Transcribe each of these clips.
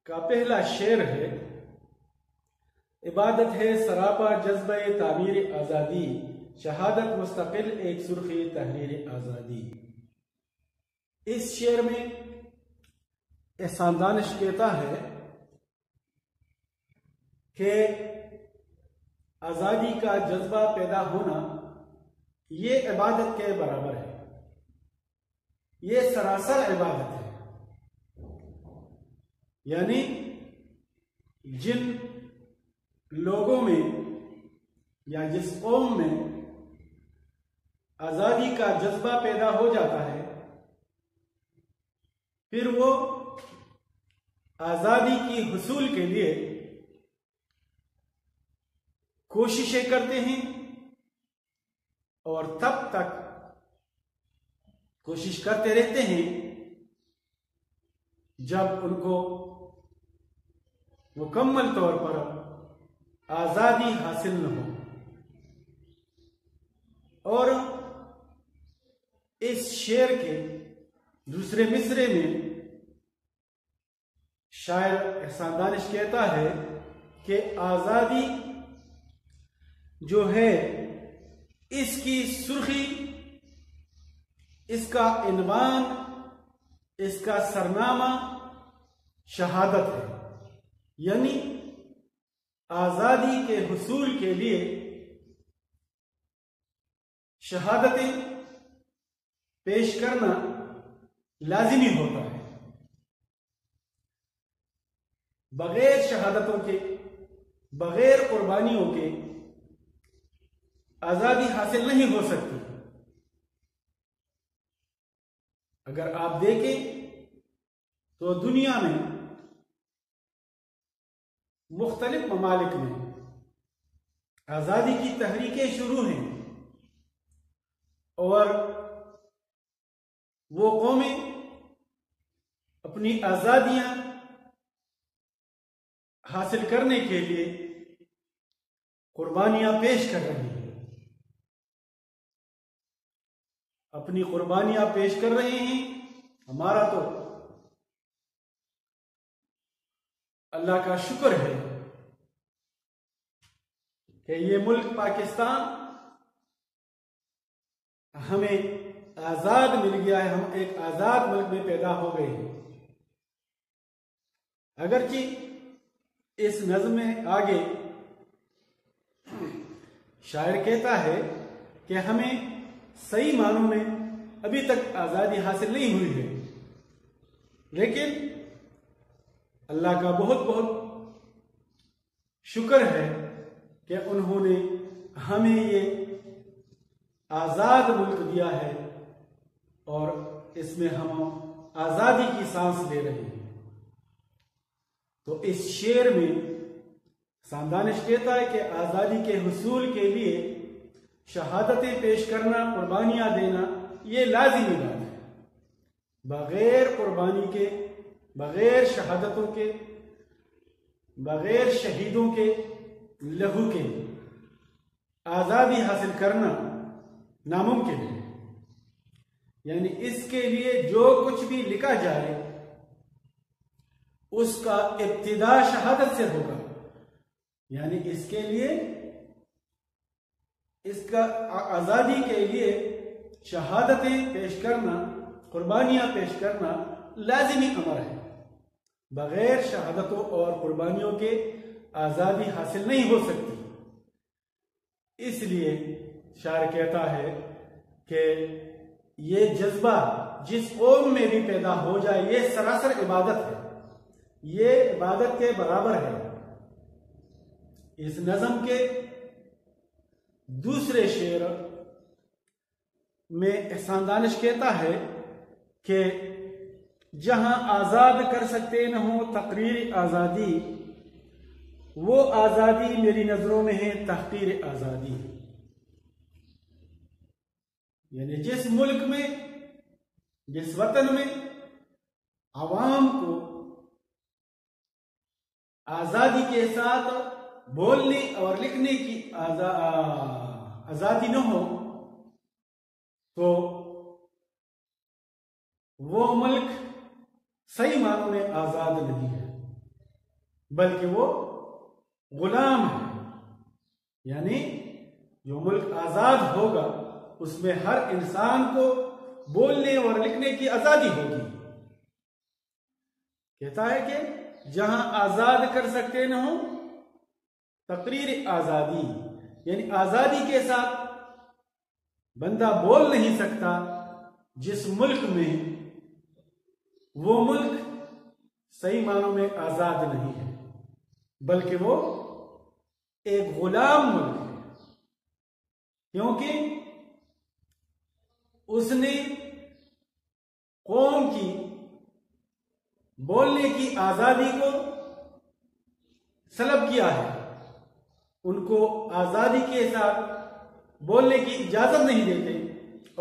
کا پہلا شعر ہے، عبادت ہے سراپا جذبہ تعمیر آزادی، شہادت مستقل ایک سرخی تحریر آزادی۔ اس شعر میں احسان دانش کہتا ہے کہ آزادی کا جذبہ پیدا ہونا یہ عبادت کے برابر ہے، یہ سراسر عبادت ہے۔ یعنی جن لوگوں میں یا جس قوم میں آزادی کا جذبہ پیدا ہو جاتا ہے، پھر وہ آزادی کی حصول کے لیے کوششیں کرتے ہیں اور تب تک کوشش کرتے رہتے ہیں جب ان کو مکمل طور پر آزادی حاصل نہ ہو۔ اور اس شعر کے دوسرے مصرعے میں شاعر احسان دانش کہتا ہے کہ آزادی جو ہے اس کی سرخی، اس کا عنوان، اس کا سرنامہ شہادت ہے۔ یعنی آزادی کے حصول کے لیے شہادتیں پیش کرنا لازمی ہوتا ہے۔ بغیر شہادتوں کے، بغیر قربانیوں کے آزادی حاصل نہیں ہو سکتی۔ اگر آپ دیکھیں تو دنیا میں مختلف ممالک میں آزادی کی تحریکیں شروع ہیں، اور وہ قومیں اپنی آزادیاں حاصل کرنے کے لیے قربانیاں پیش کر رہی ہیں، اپنی قربانیاں پیش کر رہے ہیں۔ ہمارا تو اللہ کا شکر ہے کہ یہ ملک پاکستان ہمیں آزاد مل گیا ہے، ہم ایک آزاد ملک میں پیدا ہو گئے ہیں۔ اگرچہ اس نظم میں آگے شاعر کہتا ہے کہ ہمیں صحیح معنوں میں ابھی تک آزادی حاصل نہیں ہوئی ہے، لیکن اللہ کا بہت بہت شکر ہے کہ انہوں نے ہمیں یہ آزاد ملک دیا ہے اور اس میں ہم آزادی کی سانس لے رہے ہیں۔ تو اس شعر میں احسان دانش کہتا ہے کہ آزادی کے حصول کے لیے شہادتیں پیش کرنا، قربانیاں دینا یہ لازمی بات ہے۔ بغیر قربانی کے، بغیر شہادتوں کے، بغیر شہیدوں کے لہو کے آزادی حاصل کرنا ناممکن ہے۔ یعنی اس کے لیے جو کچھ بھی لکھا جائے اس کا ابتدا شہادت سے ہوگا۔ یعنی اس کے لیے، اس کا آزادی کے لیے شہادتیں پیش کرنا، قربانیاں پیش کرنا لازمی امر ہے۔ بغیر شہادتوں اور قربانیوں کے آزادی حاصل نہیں ہو سکتی۔ اس لیے شاعر کہتا ہے کہ یہ جذبہ جس قوم میں بھی پیدا ہو جائے یہ سراسر عبادت ہے، یہ عبادت کے برابر ہے۔ اس نظم کے دوسرے شعر میں احسان دانش کہتا ہے کہ جہاں آزاد کر سکتے نہ ہو تقریر آزادی، وہ آزادی میری نظروں میں ہے تحقیر آزادی۔ یعنی جس ملک میں، جس وطن میں عوام کو آزادی کے ساتھ بولنے اور لکھنے کی آزادی نہ ہو تو وہ ملک صحیح معنوں میں آزاد نہیں ہے۔ بلکہ وہ غلام ہے. یعنی جو ملک آزاد ہوگا اس میں ہر انسان کو بولنے اور لکھنے کی آزادی ہوگی. کہتا ہے کہ جہاں آزاد کر سکتے نہ ہوں تقریر آزادی، یعنی آزادی کے ساتھ بندہ بول نہیں سکتا جس ملک میں وہ ملک صحیح معنوں میں آزاد نہیں ہے، بلکہ وہ ایک غلام ملک ہے. کیونکہ اس نے قوم کی بولنے کی آزادی کو سلب کیا ہے. ان کو آزادی کے ساتھ بولنے کی اجازت نہیں دیتے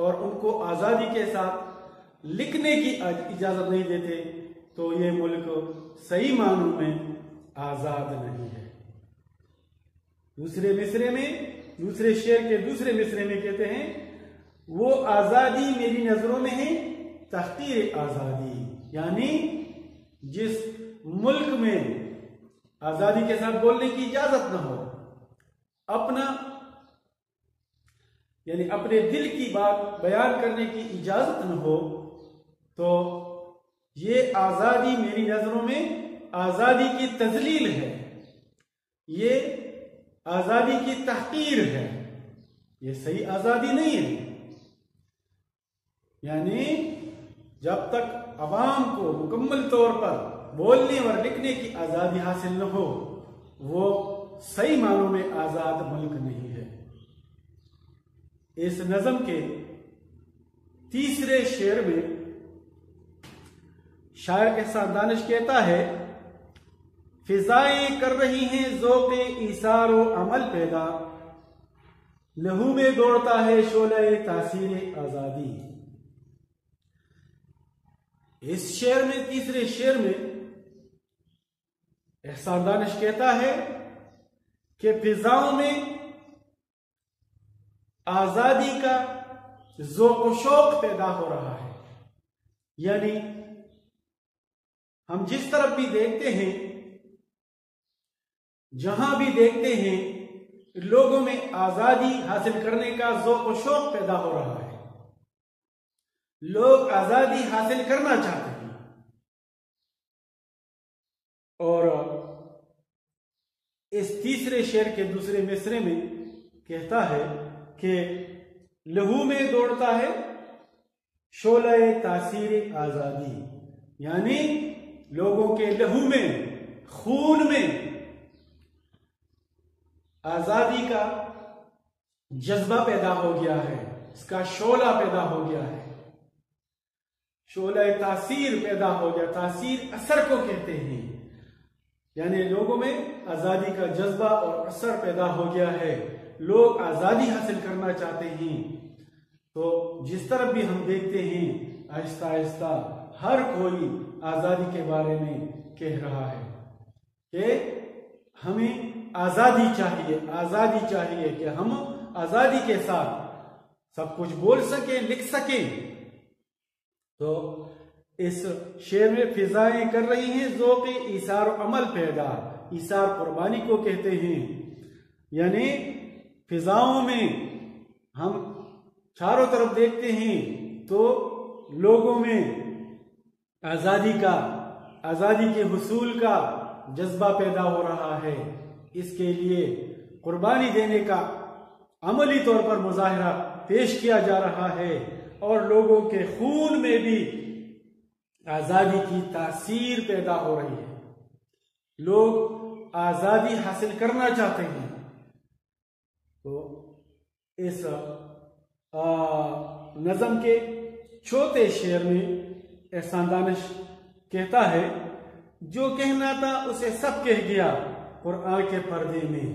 اور ان کو آزادی کے ساتھ لکھنے کی اجازت نہیں دیتے، تو یہ ملک صحیح معنوں میں آزاد نہیں ہے. دوسرے مصرے میں، دوسرے شعر کے دوسرے مصرے میں کہتے ہیں وہ آزادی میری نظروں میں ہے تحقیر آزادی. یعنی جس ملک میں آزادی کے ساتھ بولنے کی اجازت نہ ہو، اپنا یعنی اپنے دل کی بات بیان کرنے کی اجازت نہ ہو، تو یہ آزادی میری نظروں میں آزادی کی تذلیل ہے، یہ آزادی کی تحقیر ہے، یہ صحیح آزادی نہیں ہے. یعنی جب تک عوام کو مکمل طور پر بولنے اور لکھنے کی آزادی حاصل نہ ہو وہ صحیح معنوں میں آزاد ملک نہیں ہے. اس نظم کے تیسرے شعر میں شاعر احسان دانش کہتا ہے فضائیں کر رہی ہیں ذوق ایثار و عمل پیدا، لہو میں دوڑتا ہے شعلہ تاثیر آزادی. اس شعر میں، تیسرے شعر میں احسان دانش کہتا ہے کہ فضاؤں میں آزادی کا ذوق و شوق پیدا ہو رہا ہے. یعنی ہم جس طرف بھی دیکھتے ہیں، جہاں بھی دیکھتے ہیں، لوگوں میں آزادی حاصل کرنے کا ذوق و شوق پیدا ہو رہا ہے. لوگ آزادی حاصل کرنا چاہتے ہیں. اور اس تیسرے شعر کے دوسرے مصرے میں کہتا ہے کہ لہو میں دوڑتا ہے شعلہ تاثیر آزادی. یعنی لوگوں کے لہو میں، خون میں آزادی کا جذبہ پیدا ہو گیا ہے، اس کا شعلہ پیدا ہو گیا ہے، شعلہ تاثیر پیدا ہو گیا. تاثیر اثر کو کہتے ہیں. یعنی لوگوں میں آزادی کا جذبہ اور اثر پیدا ہو گیا ہے، لوگ آزادی حاصل کرنا چاہتے ہیں. تو جس طرف بھی ہم دیکھتے ہیں آہستہ آہستہ ہر کوئی آزادی کے بارے میں کہہ رہا ہے کہ ہمیں آزادی چاہیے، آزادی چاہیے کہ ہم آزادی کے ساتھ سب کچھ بول سکیں، لکھ سکیں. تو اس شعر میں فضائیں کر رہی ہیں ذوق ایثار و عمل پیدا. ایثار قربانی کو کہتے ہیں. یعنی فضاؤں میں ہم چاروں طرف دیکھتے ہیں تو لوگوں میں آزادی کے حصول کا جذبہ پیدا ہو رہا ہے. اس کے لیے قربانی دینے کا عملی طور پر مظاہرہ پیش کیا جا رہا ہے، اور لوگوں کے خون میں بھی آزادی کی تاثیر پیدا ہو رہی ہے. لوگ آزادی حاصل کرنا چاہتے ہیں. تو اس نظم کے چوتھے شعر میں احسان دانش کہتا ہے جو کہنا تھا اسے سب کہہ گیا قرآن کے پردے میں.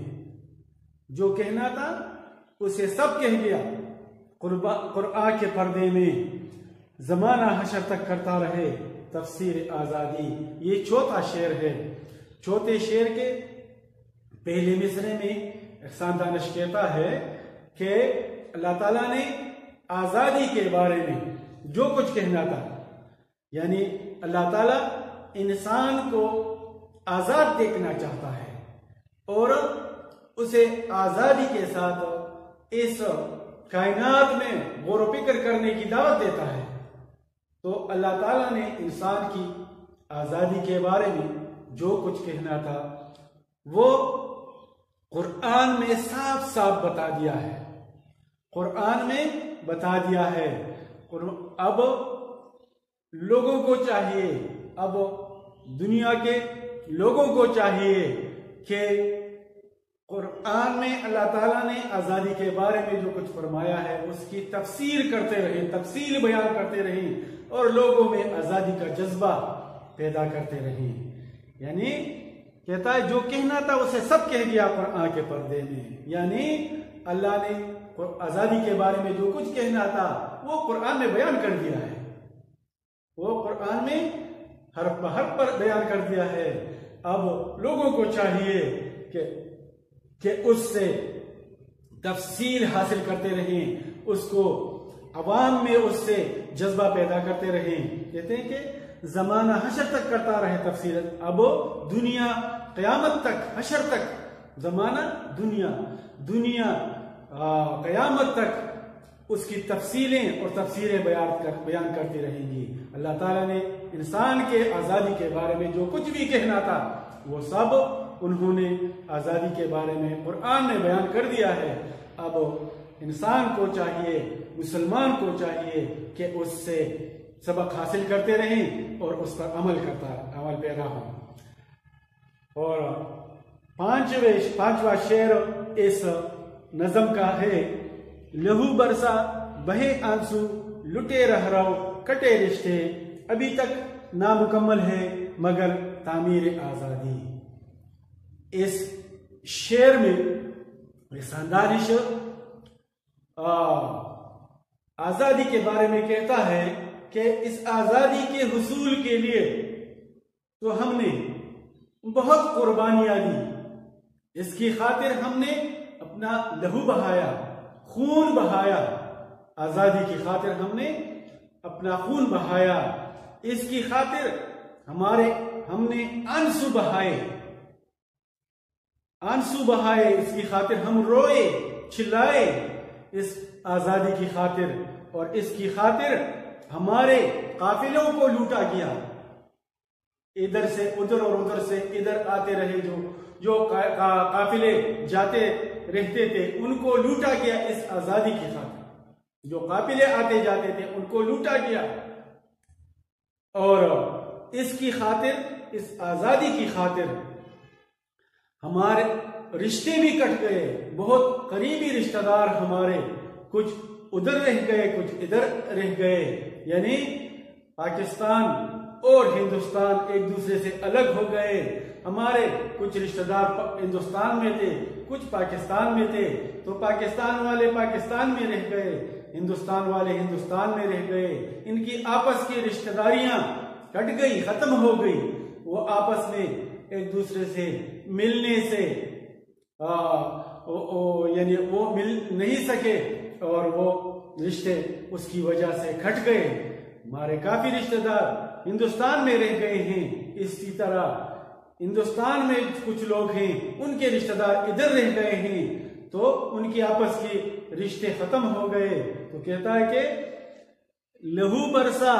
جو کہنا تھا اسے سب کہہ گیا قرآن کے پردے میں. زمانہ حشر تک کرتا رہے تفسیر آزادی. یہ چوتھا شعر ہے. چوتھے شعر کے پہلے مصرے میں احسان دانش کہتا ہے کہ اللہ تعالیٰ نے آزادی کے بارے میں جو کچھ کہنا تھا، یعنی اللہ تعالیٰ انسان کو آزاد دیکھنا چاہتا ہے اور اسے آزادی کے ساتھ اس کائنات میں غور و فکر کرنے کی دعوت دیتا ہے، تو اللہ تعالیٰ نے انسان کی آزادی کے بارے میں جو کچھ کہنا تھا وہ قرآن میں صاف صاف بتا دیا ہے، قرآن میں بتا دیا ہے۔ اب لوگوں کو چاہیے، اب دنیا کے لوگوں کو چاہیے کہ قرآن میں اللہ تعالیٰ نے آزادی کے بارے میں جو کچھ فرمایا ہے اس کی تفسیر کرتے رہیں، تفصیل بیان کرتے رہیں اور لوگوں میں آزادی کا جذبہ پیدا کرتے رہیں۔ یعنی کہتا ہے جو کہنا تھا اسے سب کہہ دیا قرآن کے پردے میں، یعنی اللہ نے آزادی کے بارے میں جو کچھ کہنا تھا وہ قرآن میں بیان کر دیا ہے، وہ قرآن میں حرف بحرف پر بیان کر دیا ہے۔ اب لوگوں کو چاہیے کہ اس سے تفصیل حاصل کرتے رہیں، اس کو عوام میں اس سے جذبہ پیدا کرتے رہیں۔ کہتے ہیں کہ زمانہ حشر تک کرتا رہے تفصیل، اب دنیا قیامت تک، حشر تک، زمانہ دنیا قیامت تک اس کی تفصیلیں اور تفسیریں بیان کرتی رہیں گی۔ اللہ تعالیٰ نے انسان کے آزادی کے بارے میں جو کچھ بھی کہنا تھا وہ سب انہوں نے آزادی کے بارے میں قرآن میں بیان کر دیا ہے۔ اب انسان کو چاہیے، مسلمان کو چاہیے کہ اس سے سبق حاصل کرتے رہیں اور اس پر عمل پیرا ہوں۔ اور پانچواں شعر اس نظم کا ہے، لہو برسا بہے آنسو لٹے رہ رہو کٹے رشتے، ابھی تک نامکمل ہے مگر تعمیر آزادی۔ اس شعر میں لسان دانش آزادی کے بارے میں کہتا ہے کہ اس آزادی کے حصول کے لیے تو ہم نے بہت قربانیاں دی، اس کی خاطر ہم نے اپنا لہو بہایا، خون بہایا، آزادی کی خاطر ہم نے اپنا خون بہایا، اس کی خاطر ہم نے آنسو بہائے، اس کی خاطر ہم روئے چلائے، اس آزادی کی خاطر، اور اس کی خاطر ہمارے قافلوں کو لوٹا گیا، ادھر سے ادھر اور ادھر سے ادھر آتے رہے، جو قافلے جاتے رہتے تھے ان کو لوٹا گیا اس آزادی کی خاطر، جو قافلے آتے جاتے تھے ان کو لوٹا گیا، اور اس کی خاطر، اس آزادی کی خاطر ہمارے رشتے بھی کٹ گئے، بہت قریبی رشتہ دار ہمارے کچھ ادھر رہ گئے، کچھ ادھر رہ گئے، یعنی پاکستان اور ہندوستان ایک دوسرے سے الگ ہو گئے۔ ہمارے کچھ رشتہ دار ہندوستان میں تھے، کچھ پاکستان میں تھے، تو پاکستان والے پاکستان میں رہ گئے، ہندوستان والے ہندوستان میں رہ گئے، ان کی آپس کی رشتہ داریاں کٹ گئی، ختم ہو گئی، وہ آپس میں ایک دوسرے سے ملنے سے یعنی وہ مل نہیں سکے، اور وہ رشتے اس کی وجہ سے کھٹ گئے۔ ہمارے کافی رشتہ دار ہندوستان میں رہ گئے ہیں، اسی طرح ہندوستان میں کچھ لوگ ہیں ان کے رشتہ دار ادھر رہ گئے ہیں، تو ان کی آپس کی رشتے ختم ہو گئے۔ تو کہتا ہے کہ لہو برسا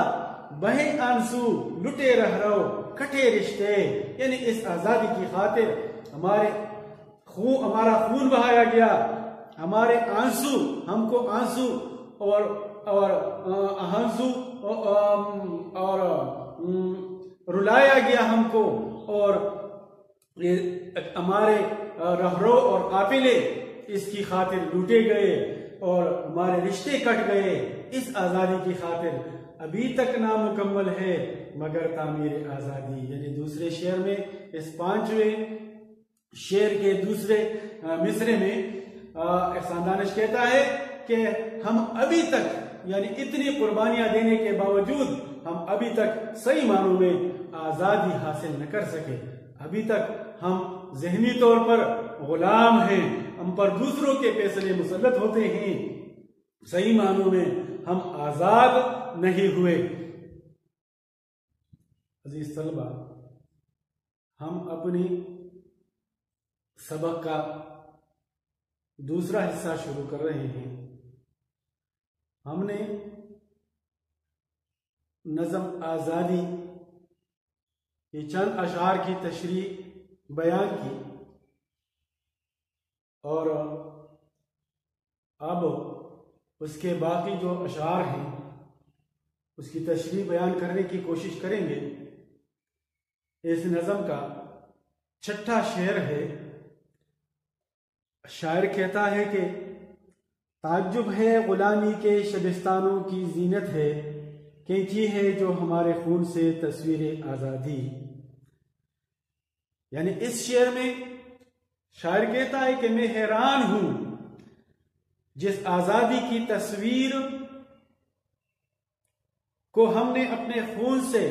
بہے آنسو لٹے رہ رہو کٹے رشتے، یعنی اس آزادی کی خاطر ہمارا خون بہایا گیا، ہمارے آنسو، ہم کو آنسو اور رلایا گیا ہم کو، اور ہمارے رہرو اور قافلے اس کی خاطر لوٹے گئے اور ہمارے رشتے کٹ گئے اس آزادی کی خاطر، ابھی تک نامکمل ہے مگر تعمیر آزادی۔ یعنی دوسرے شعر میں، اس پانچویں شعر کے دوسرے مصرے میں احسان دانش کہتا ہے کہ ہم ابھی تک، یعنی اتنی قربانیاں دینے کے باوجود ہم ابھی تک صحیح معنوں میں آزادی حاصل نہ کر سکے، ابھی تک ہم ذہنی طور پر غلام ہیں، ہم پر دوسروں کے فیصلے مسلط ہوتے ہیں، صحیح معنوں میں ہم آزاد نہیں ہوئے۔ عزیز طلبہ، ہم اپنی سبق کا دوسرا حصہ شروع کر رہے ہیں۔ ہم نے نظم آزادی کے چند اشعار کی تشریح بیان کی اور اب اس کے باقی جو اشعار ہیں اس کی تشریح بیان کرنے کی کوشش کریں گے۔ اس نظم کا چھٹا شعر ہے۔ شاعر کہتا ہے کہ تعجب ہے غلامی کے شبستانوں کی زینت ہے، کینچی ہے جو ہمارے خون سے تصویر آزادی۔ یعنی اس شعر میں شاعر کہتا ہے کہ میں حیران ہوں جس آزادی کی تصویر کو ہم نے اپنے خون سے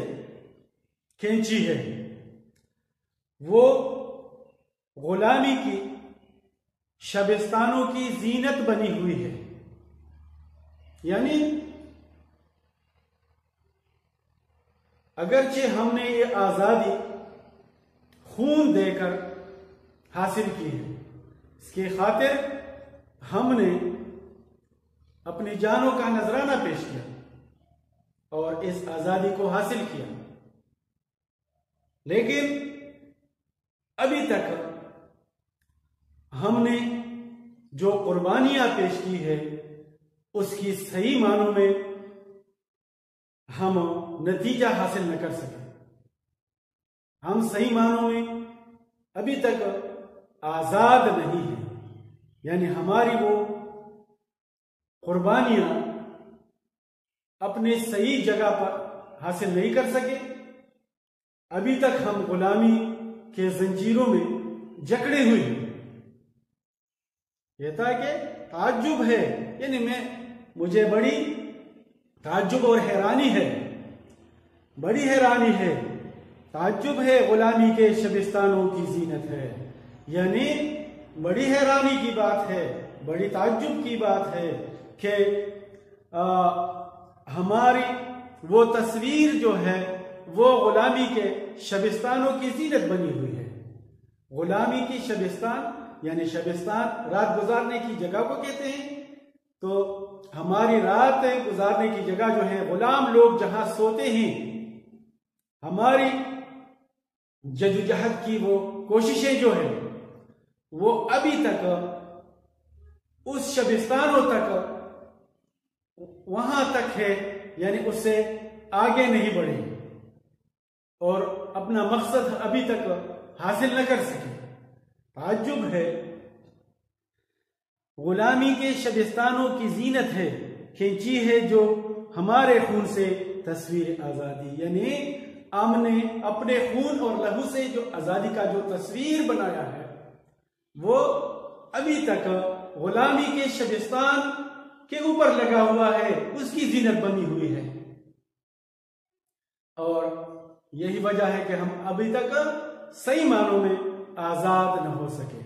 کھینچی ہے، وہ غلامی کی شبستانوں کی زینت بنی ہوئی ہے۔ یعنی اگرچہ ہم نے یہ آزادی خون دے کر حاصل کی ہے، اس کی خاطر ہم نے اپنی جانوں کا نذرانہ پیش کیا اور اس آزادی کو حاصل کیا، لیکن ابھی تک ہم نے جو قربانیاں پیش کی ہے اس کی صحیح معنوں میں ہم نتیجہ حاصل نہ کر سکے۔ ہم صحیح معنوں میں ابھی تک آزاد نہیں ہیں، یعنی ہماری وہ قربانیاں اپنے صحیح جگہ پر حاصل نہیں کر سکے۔ ابھی تک ہم غلامی کے زنجیروں میں جکڑے ہوئے ہیں۔ کہتا ہے کہ تعجب ہے، یعنی مجھے بڑی تعجب اور حیرانی ہے، بڑی حیرانی ہے، تعجب ہے غلامی کے شبستانوں کی زینت ہے۔ یعنی بڑی حیرانی کی بات ہے، بڑی تعجب کی بات ہے کہ ہماری وہ تصویر جو ہے وہ غلامی کے شبستانوں کی زینت بنی ہوئی ہے۔ غلامی کی شبستان یعنی شبستان رات گزارنے کی جگہ کو کہتے ہیں، تو ہماری رات گزارنے کی جگہ جو ہے، غلام لوگ جہاں سوتے ہیں، ہماری جدوجہد کی وہ کوششیں جو ہے وہ ابھی تک اس شبستانوں تک وہاں تک ہے، یعنی اس سے آگے نہیں بڑھے اور اپنا مقصد ابھی تک حاصل نہ کر سکے۔ تعجب ہے، غلامی کے شبستانوں کی زینت ہے، کھینچی ہے جو ہمارے خون سے تصویر آزادی۔ یعنی ہم نے اپنے خون اور لہو سے جو آزادی کا جو تصویر بنایا ہے وہ ابھی تک غلامی کے شبستان کے اوپر لگا ہوا ہے، اس کی زینت بنی ہوئی ہے، اور یہی وجہ ہے کہ ہم ابھی تک صحیح معنوں میں آزاد نہ ہو سکے۔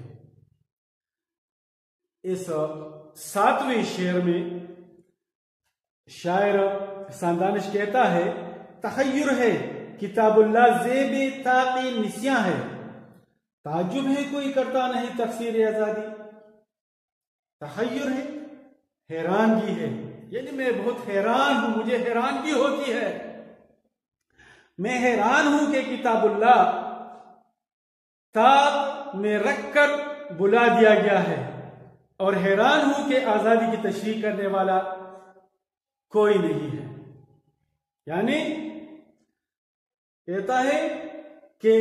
اس 7ویں شعر میں شاعر ساندانش کہتا ہے تخیر ہے کتاب اللہ زیب طاقی نسیاں ہے، تعجب ہے کوئی کرتا نہیں تفسیر آزادی۔ تخیر ہے، حیرانگی ہے، یعنی میں بہت حیران ہوں، مجھے حیرانگی ہوتی ہے، میں حیران ہوں کہ کتاب اللہ طاق میں رکھ کر بلا دیا گیا ہے، اور حیران ہوں کہ آزادی کی تشریح کرنے والا کوئی نہیں ہے۔ یعنی کہتا ہے کہ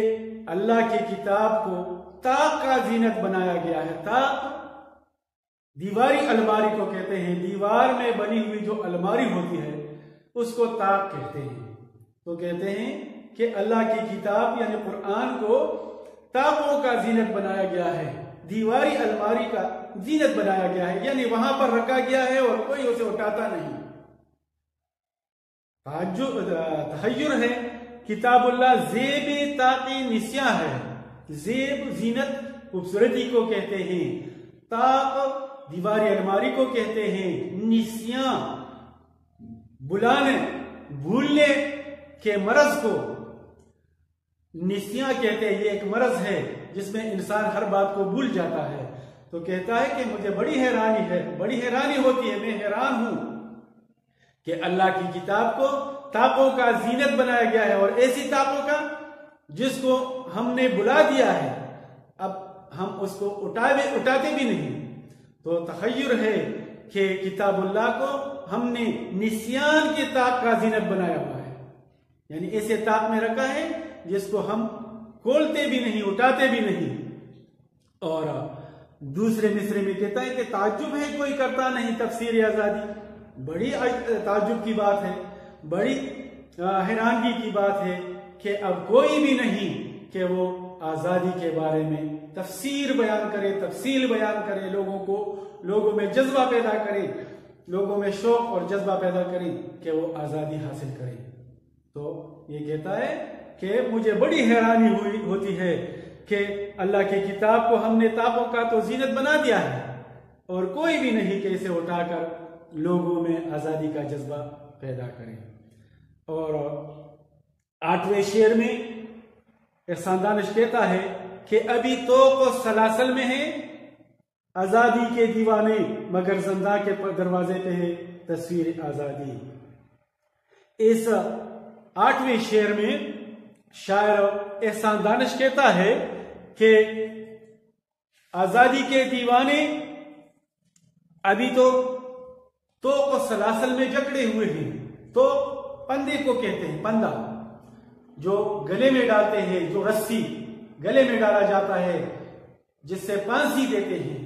اللہ کی کتاب کو طاق کا زینت بنایا گیا ہے۔ طاق دیواری الماری کو کہتے ہیں، دیوار میں بنی ہوئی جو الماری ہوتی ہے اس کو طاق کہتے ہیں۔ تو کہتے ہیں کہ اللہ کی کتاب یعنی قرآن کو طاقوں کا زینت بنایا گیا ہے، دیواری الماری کا زینت بنایا گیا ہے، یعنی وہاں پر رکھا گیا ہے اور کوئی اسے اٹھاتا نہیں۔ تحیر ہے کتاب اللہ زیب طاقی نسیاں ہے، زیب زینت خوبصورتی کو کہتے ہیں، طاق دیواری الماری کو کہتے ہیں، نسیاں بلانے بھولنے کے مرض کو نسیاں کہتے ہیں، یہ ایک مرض ہے جس میں انسان ہر بات کو بھول جاتا ہے، تو کہتا ہے کہ مجھے بڑی حیرانی ہوتی ہے، میں حیران ہوں کہ اللہ کی کتاب کو طاقوں کا زینت بنایا گیا ہے، اور ایسی طاقوں کا جس کو ہم نے بلا دیا ہے، اب ہم اس کو اٹھاتے بھی نہیں۔ تو تخیر ہے کہ کتاب اللہ کو ہم نے نسیان کی طاق کا زینت بنایا ہوا ہے، یعنی ایسے طاق میں رکھا ہے جس کو ہم کھولتے بھی نہیں، اٹھاتے بھی نہیں۔ اور دوسرے مصرے میں کہتا ہے کہ تعجب ہے کوئی کرتا نہیں تفسیر آزادی، بڑی تعجب کی بات ہے، بڑی حیرانگی کی بات ہے کہ اب کوئی بھی نہیں کہ وہ آزادی کے بارے میں تفسیر بیان کرے، تفصیل بیان کرے، لوگوں میں جذبہ پیدا کرے، لوگوں میں شوق اور جذبہ پیدا کرے کہ وہ آزادی حاصل کرے۔ تو یہ کہتا ہے کہ مجھے بڑی حیرانی ہوتی ہے کہ اللہ کی کتاب کو ہم نے طاقوں کا تو زینت بنا دیا ہے، اور کوئی بھی نہیں کہ اسے اٹھا کر لوگوں میں آزادی کا جذبہ پیدا کرے۔ اور 8ویں شعر میں احسان دانش کہتا ہے کہ ابھی تو وہ سلاسل میں ہیں آزادی کے دیوانے، مگر زندہ کے دروازے پہ ہے تصویر آزادی۔ اس 8ویں شعر میں شاعر احسان دانش کہتا ہے کہ آزادی کے دیوانے ابھی تو سلاسل میں جکڑے ہوئے ہیں۔ تو پندے کو کہتے ہیں، پندہ جو گلے میں ڈالتے ہیں، جو رسی گلے میں ڈالا جاتا ہے جس سے پھانسی دیتے ہیں،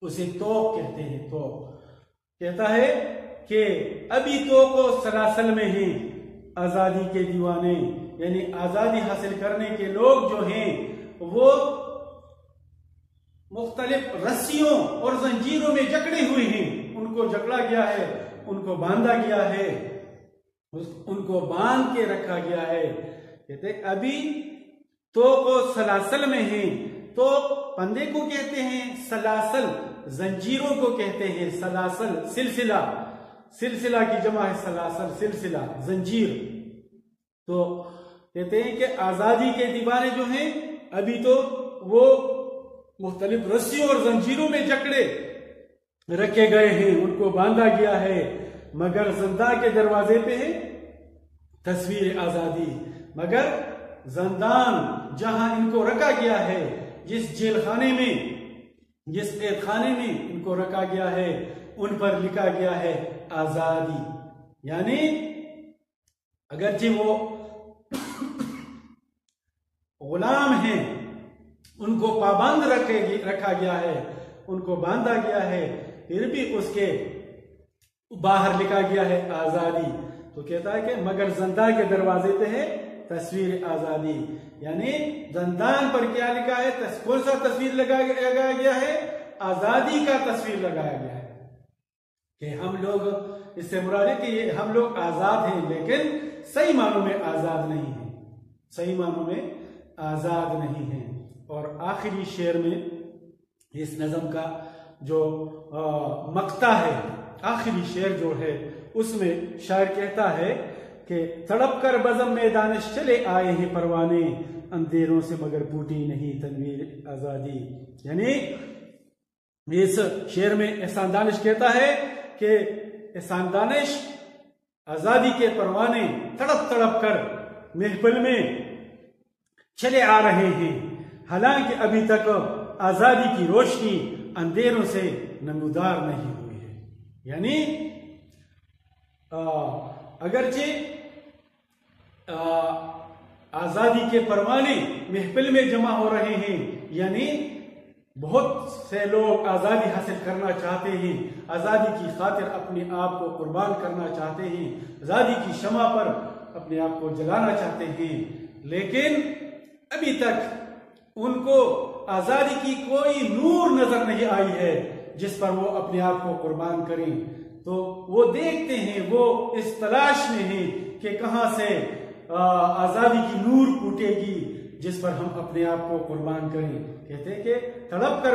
اسے توق کہتے ہیں۔ توق کہتا ہے کہ ابھی تو کو سلاسل میں ہیں آزادی کے دیوانے، یعنی آزادی حاصل کرنے کے لوگ جو ہیں وہ مختلف رسیوں اور زنجیروں میں جکڑے ہوئے ہیں، ان کو جکڑا گیا ہے، ان کو باندھا گیا ہے، ان کو باندھ کے رکھا گیا ہے۔ کہتے ہیں ابھی تو وہ سلاسل میں ہیں۔ تو پندے کو کہتے ہیں سلاسل، زنجیروں کو کہتے ہیں سلاسل، سلسلہ کی جمع ہے سلاسل، سلسلہ، زنجیر۔ تو کہتے ہیں کہ آزادی کے دیوانے جو ہیں ابھی تو وہ مختلف رسیوں اور زنجیروں میں جکڑے رکھے گئے ہیں، ان کو باندھا گیا ہے، مگر زندان کے دروازے پہ ہے تصویر آزادی۔ مگر زندان جہاں ان کو رکھا گیا ہے، جس جیل خانے میں، جس قید خانے میں ان کو رکھا گیا ہے، ان پر لکھا گیا ہے آزادی۔ یعنی اگرچہ وہ غلام ہیں، ان کو پابند رکھا گیا ہے، ان کو باندھا گیا ہے، پھر بھی اس کے باہر لکھا گیا ہے آزادی۔ تو کہتا ہے کہ مگر زندان کے دروازے پہ ہے تصویر آزادی، یعنی زندان پر کیا لکھا ہے، کون سا تصویر لگایا گیا ہے؟ آزادی کا تصویر لگایا گیا ہے کہ ہم لوگ، اس سے مراد ہے کہ ہم لوگ آزاد ہیں، لیکن صحیح معنوں میں آزاد نہیں ہیں، صحیح معنوں میں آزاد نہیں ہیں۔ اور آخری شعر میں اس نظم کا جو مقطع ہے، آخری شعر جو ہے، اس میں شاعر کہتا ہے کہ تڑپ کر بزم میں دانش چلے آئے ہیں پروانے، اندھیروں سے مگر پوٹی نہیں تنویر آزادی۔ یعنی اس شعر میں احسان دانش کہتا ہے کہ احسان دانش آزادی کے پروانے تڑپ تڑپ کر محفل میں چلے آ رہے ہیں، حالانکہ ابھی تک آزادی کی روشنی اندھیروں سے نمودار نہیں ہوئی ہے۔ یعنی اگرچہ آزادی کے پروانے محفل میں جمع ہو رہے ہیں، یعنی بہت سے لوگ آزادی حاصل کرنا چاہتے ہیں، آزادی کی خاطر اپنے آپ کو قربان کرنا چاہتے ہیں، آزادی کی شمع پر اپنے آپ کو جلانا چاہتے ہیں، لیکن ابھی تک ان کو آزادی کی کوئی نور نظر نہیں آئی ہے جس پر وہ اپنے آپ کو قربان کریں۔ تو وہ دیکھتے ہیں، وہ اس تلاش میں ہیں کہ کہاں سے آزادی کی نور پھوٹے گی جس پر ہم اپنے آپ کو قربان کریں۔ کہتے ہیں کہ تڑپ کر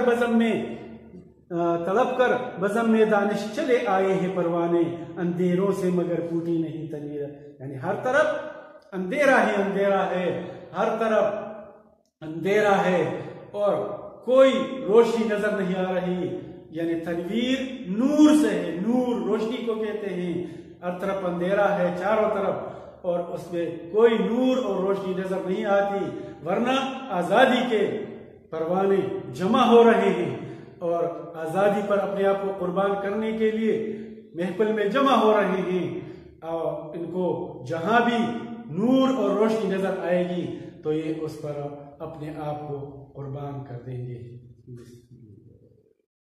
بزم میں دانش چلے آئے ہیں پروانے، اندھیروں سے مگر پھوٹی نہیں تنویر۔ یعنی ہر طرف اندھیرا ہی اندھیرا ہے، ہر طرف اندھیرا ہے اور کوئی روشنی نظر نہیں آ رہی. یعنی تنویر نور سے ہے، نور روشنی کو کہتے ہیں. ہر طرف اندھیرا ہے چاروں طرف اور اس میں کوئی نور اور روشنی نظر نہیں آتی، ورنہ آزادی کے پروانے جمع ہو رہے ہیں اور آزادی پر اپنے آپ کو قربان کرنے کے لیے محفل میں جمع ہو رہے ہیں. اور ان کو جہاں بھی نور اور روشنی نظر آئے گی تو یہ اس پر اپنے آپ کو قربان کر دیں گے.